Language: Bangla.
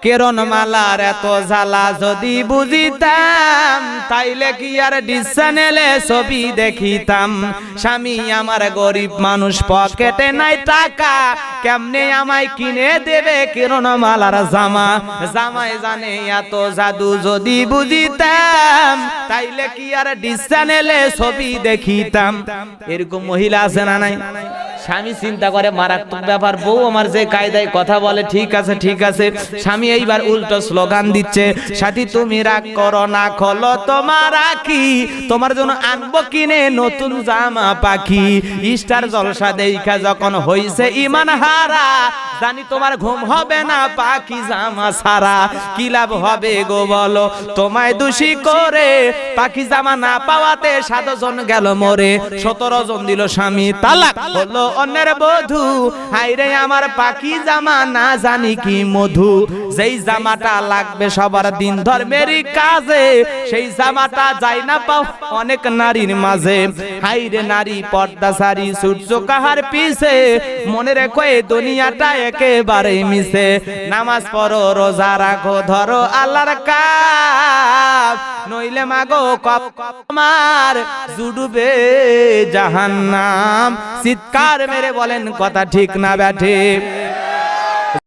কেরণ মালার এত জ্বালা যদি বুঝিতাম তাইলে কি আর ডিশ চ্যানেলে ছবি দেখিতাম। স্বামী আমার গরিব মানুষ, পকেটে নাই টাকা, কেমনে আমায় কিনে দেবে কেরণ মালার জামা। জামাই জানে এত জাদু যদি বুঝিতাম তাইলে কি আর ডিশ চ্যানেলে ছবি দেখিতাম। এরকম মহিলা আছে না নাই? স্বামী চিন্তা করে মারাত্মক ব্যাপার, বউ আমার যে কায়দায় কথা বলে ঠিক আছে ঠিক আছে। স্বামী এইবার উল্টো স্লোগান দিচ্ছে, সাথী তুমি রাগ করো না, খোলো তোমার আঁখি, তোমার জন্য আনবো কিনে নতুন জামা পাখি। স্টার জলসা দেখা যখন হইছে ইমান হারা, জানি তোমার ঘুম হবে না পাখি জামা সারা। কি লাভ হবে গো বলো তোমায় দোষী করে, পাখি জামা না পাওয়াতে 7 জন গেল মরে, 17 জন দিল স্বামী তালাক, হলো অন্যের বধূ। হাইরে আমার পাখি জামা না জানি কি মধু। যেই জামাটা লাগবে সবার দিন ধর্মের কাজে, সেই জামাটা যায় না পাও অনেক নারীর মাঝে। হাইরে নারী পর্দা সারি ছুটছো কাহার পিছে, মনে রেখো এই দুনিয়াটা একেবারে মিছে। নামাজ পড়ো রোজা রাখো ধরো আল্লাহর কাজ, নইলে মাগো কমার জুড়বে জাহান্নাম। চিৎকার মেরে বলেন কথা ঠিক না ব্যাঠে?